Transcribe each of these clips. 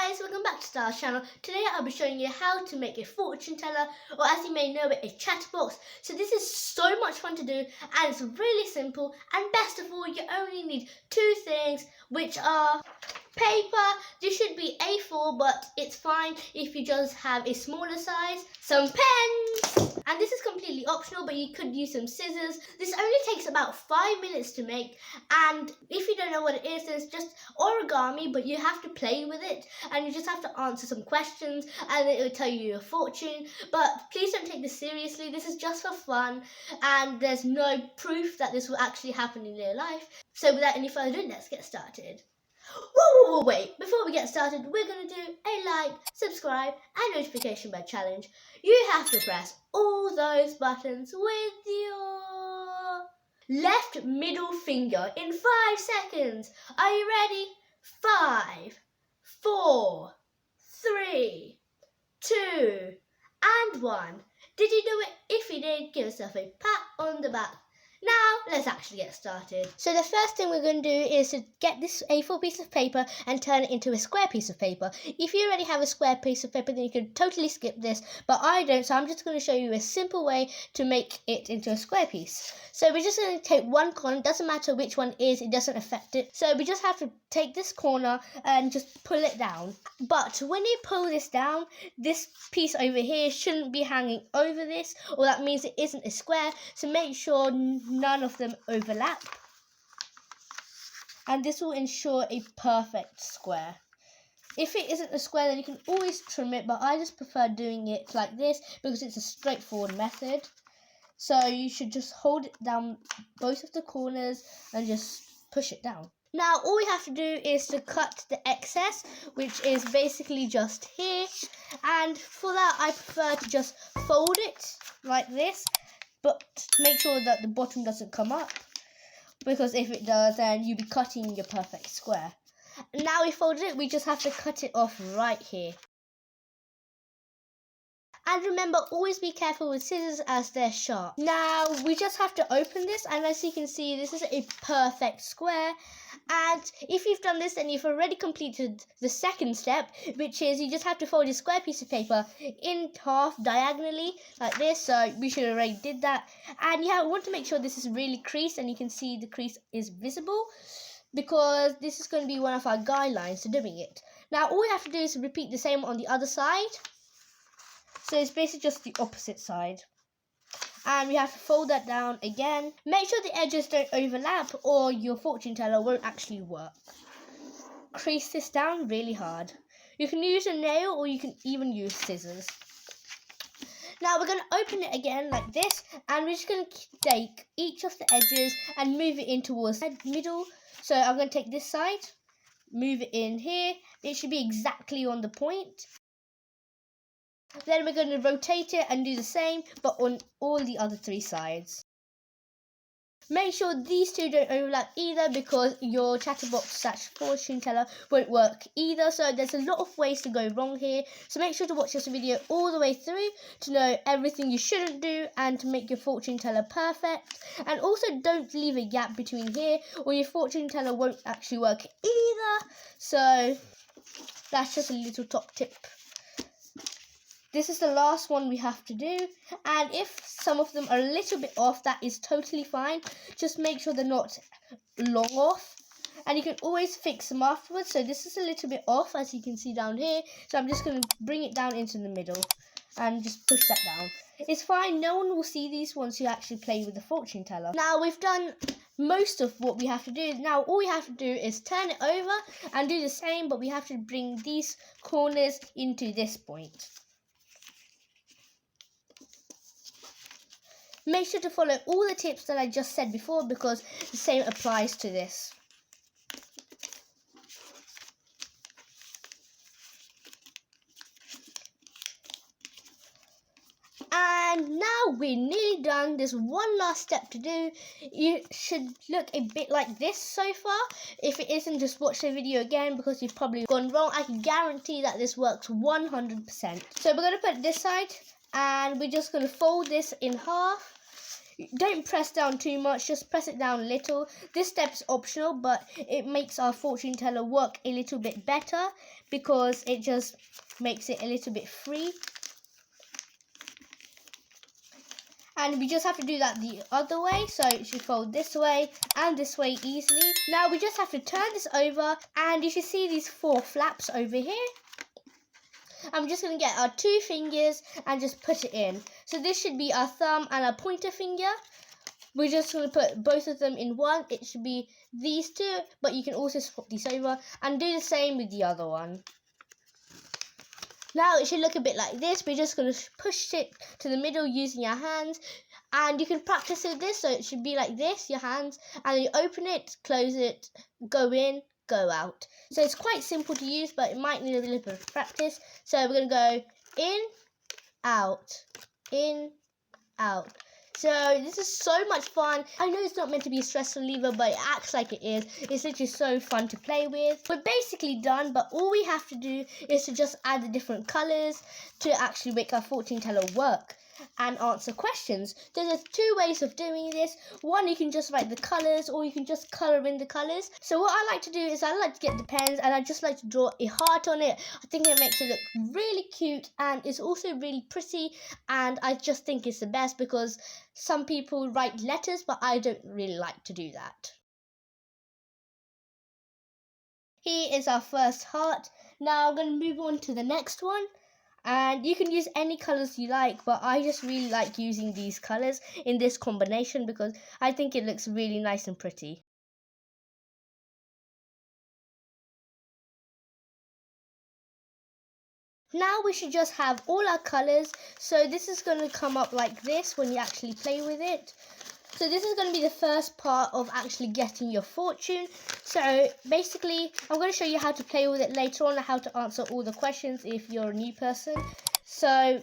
guys, welcome back to our channel. Today I'll be showing you how to make a fortune teller, or as you may know it, a chatterbox. So this is so much fun to do and it's really simple, and best of all, you only need two things, which are paper. This should be A4, but it's fine if you just have a smaller size, some pens, and this is completely optional, but you could use some scissors. This only takes about 5 minutes to make, and if you don't know what it is, it's just origami, but you have to play with it and you just have to answer some questions and it will tell you your fortune. But please don't take this seriously. This is just for fun and there's no proof that this will actually happen in real life. So without any further ado, let's get started. Whoa, wait, before we get started, we're going to do a like, subscribe and notification bell challenge. You have to press all those buttons with your left middle finger in 5 seconds. Are you ready? 5, 4, 3, 2 and 1. Did you do it? If you did, give yourself a pat on the back. Now, let's actually get started. So the first thing we're going to do is to get this A4 piece of paper and turn it into a square piece of paper. If you already have a square piece of paper, then you can totally skip this, but I don't, so I'm just going to show you a simple way to make it into a square piece. So we're just going to take one corner, doesn't matter which one is, it doesn't affect it. So we just have to take this corner and just pull it down. But when you pull this down, this piece over here shouldn't be hanging over this, or that means it isn't a square, so make sure none of them overlap, and this will ensure a perfect square. If it isn't a square, then you can always trim it, but I just prefer doing it like this because it's a straightforward method. So you should just hold it down both of the corners and just push it down. Now all we have to do is to cut the excess, which is basically just here, and for that I prefer to just fold it like this, but make sure that the bottom doesn't come up, because if it does, then you'll be cutting your perfect square. Now we folded it, we just have to cut it off right here. And remember, always be careful with scissors as they're sharp. Now we just have to open this, and as you can see, this is a perfect square. And if you've done this, then you've already completed the second step, which is you just have to fold your square piece of paper in half diagonally like this. So we should already did that. And you want to make sure this is really creased, and you can see the crease is visible, because this is going to be one of our guidelines to doing it. Now all we have to do is repeat the same on the other side. So it's basically just the opposite side. And we have to fold that down again. Make sure the edges don't overlap or your fortune teller won't actually work. Crease this down really hard. You can use a nail or you can even use scissors. Now we're going to open it again like this, and we're just going to take each of the edges and move it in towards the middle. So I'm going to take this side, move it in here. It should be exactly on the point. Then we're going to rotate it and do the same, but on all the other 3 sides. Make sure these two don't overlap either, because your chatterbox/fortune teller won't work either. So there's a lot of ways to go wrong here. So make sure to watch this video all the way through to know everything you shouldn't do and to make your fortune teller perfect. And also don't leave a gap between here, or your fortune teller won't actually work either. So that's just a little top tip. This is the last one we have to do, and if some of them are a little bit off, that is totally fine. Just make sure they're not long off, and you can always fix them afterwards. So this is a little bit off, as you can see down here, so I'm just going to bring it down into the middle and just push that down. It's fine, no one will see these once you actually play with the fortune teller. Now we've done most of what we have to do. Now all we have to do is turn it over and do the same, but we have to bring these corners into this point. Make sure to follow all the tips that I just said before, because the same applies to this. And now we're nearly done. There's one last step to do. You should look a bit like this so far. If it isn't, just watch the video again, because you've probably gone wrong. I can guarantee that this works 100%. So we're going to put this side, and we're just going to fold this in half. Don't press down too much, just press it down a little. This step's optional, but it makes our fortune teller work a little bit better because it just makes it a little bit free. And we just have to do that the other way, so it should fold this way and this way easily. Now we just have to turn this over, and you should see these 4 flaps over here. I'm just going to get our 2 fingers and just put it in. So this should be our thumb and our pointer finger. We're just going to put both of them in one. It should be these 2, but you can also swap these over and do the same with the other one. Now it should look a bit like this. We're just going to push it to the middle using your hands. And you can practice with this. So it should be like this, your hands. And you open it, close it, go in, go out. So it's quite simple to use, but it might need a little bit of practice. So we're going to go in, out, in, out. So this is so much fun. I know it's not meant to be a stressful lever, but it acts like it is. It's literally so fun to play with. We're basically done, but all we have to do is to just add the different colours to actually make our fortune teller work and answer questions. There's 2 ways of doing this. One, you can just write the colours, or you can just colour in the colours. So what I like to do is I like to get the pens and I just like to draw a heart on it. I think it makes it look really cute, and it's also really pretty, and I just think it's the best because some people write letters, but I don't really like to do that. Here is our first heart. Now I'm going to move on to the next one. And you can use any colours you like, but I just really like using these colours in this combination because I think it looks really nice and pretty. Now we should just have all our colours. So this is going to come up like this when you actually play with it. So this is going to be the first part of actually getting your fortune. So basically, I'm going to show you how to play with it later on and how to answer all the questions if you're a new person. So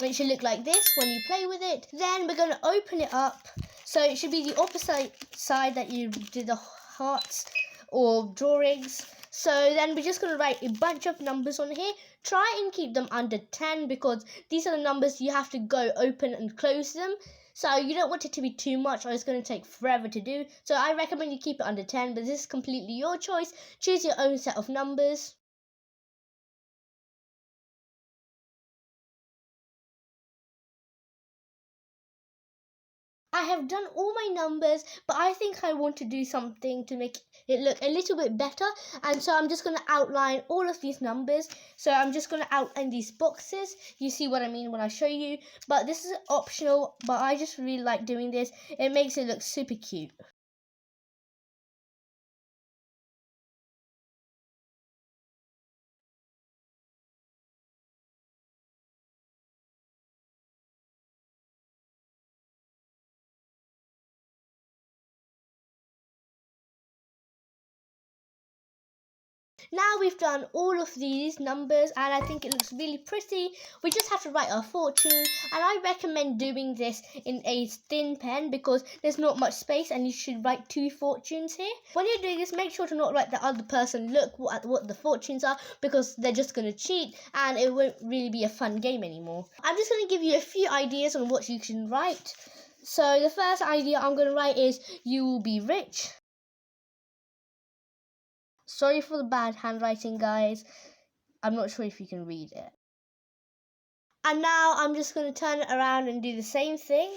it should look like this when you play with it. Then we're going to open it up. So it should be the opposite side that you did the hearts or drawings. So then we're just going to write a bunch of numbers on here. Try and keep them under 10 because these are the numbers you have to go open and close them. So you don't want it to be too much or it's going to take forever to do. So I recommend you keep it under 10, but this is completely your choice. Choose your own set of numbers. I have done all my numbers, but I think I want to do something to make it look a little bit better. And so I'm just going to outline all of these numbers. So I'm just going to outline these boxes. You see what I mean when I show you. But this is optional, but I just really like doing this. It makes it look super cute. Now we've done all of these numbers and I think it looks really pretty. We just have to write our fortune, and I recommend doing this in a thin pen because there's not much space and you should write 2 fortunes here. When you're doing this, make sure to not let the other person look at what the fortunes are because they're just going to cheat and it won't really be a fun game anymore. I'm just going to give you a few ideas on what you can write. So the first idea I'm going to write is you will be rich. Sorry for the bad handwriting, guys. I'm not sure if you can read it. And now I'm just going to turn it around and do the same thing.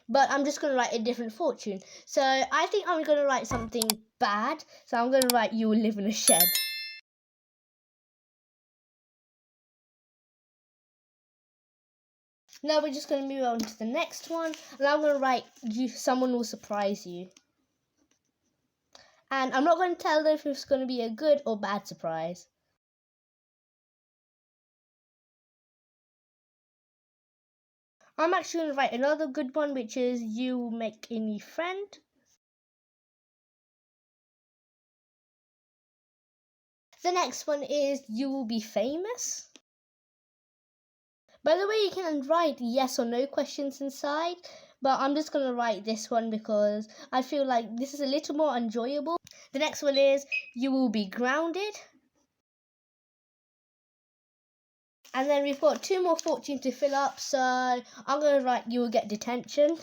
But I'm just going to write a different fortune. So I think I'm going to write something bad. So I'm going to write you will live in a shed. Now we're just going to move on to the next one. And I'm going to write someone will surprise you. And I'm not going to tell them if it's going to be a good or bad surprise. I'm actually going to write another good one, which is you will make a new friend. The next one is you will be famous. By the way, you can write yes or no questions inside, but I'm just going to write this one because I feel like this is a little more enjoyable. The next one is you will be grounded. And then we've got 2 more fortunes to fill up, so I'm going to write you will get detention.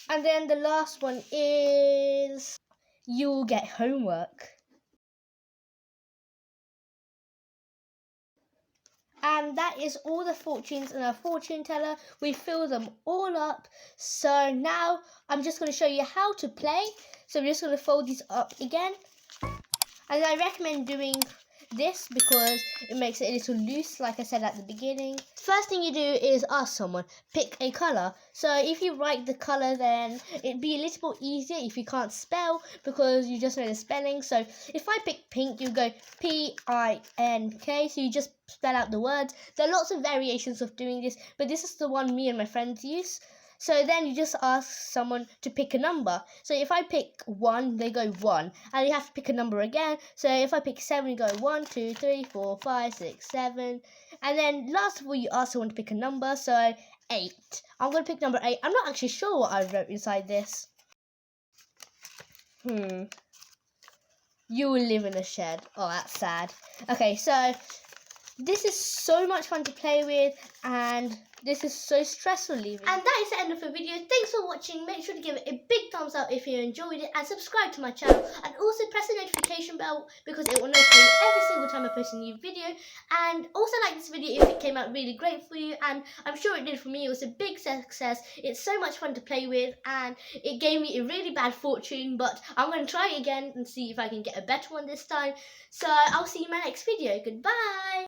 And then the last one is you will get homework. And that is all the fortunes in our fortune teller. We fill them all up. So now I'm just going to show you how to play. So we're just going to fold these up again. And I recommend doing this because it makes it a little loose, like I said at the beginning. First thing you do is ask someone, pick a colour. So if you write the colour, then it'd be a little bit easier if you can't spell because you just know the spelling. So if I pick pink, you go P-I-N-K. So you just spell out the words. There are lots of variations of doing this, but this is the one me and my friends use. So then you just ask someone to pick a number. So if I pick 1, they go 1. And you have to pick a number again. So if I pick 7, you go 1, 2, 3, 4, 5, 6, 7. And then last of all, you ask someone to pick a number. So 8. I'm going to pick number 8. I'm not actually sure what I wrote inside this. You will live in a shed. Oh, that's sad. Okay, so this is so much fun to play with, and this is so stressful leaving. And that is the end of the video. Thanks for watching. Make sure to give it a big thumbs up if you enjoyed it, and subscribe to my channel, and also press the notification bell because it will notify you every single time I post a new video. And also like this video if it came out really great for you, and I'm sure it did for me. It was a big success. It's so much fun to play with, and it gave me a really bad fortune, but I'm going to try it again and see if I can get a better one this time. So I'll see you in my next video. Goodbye.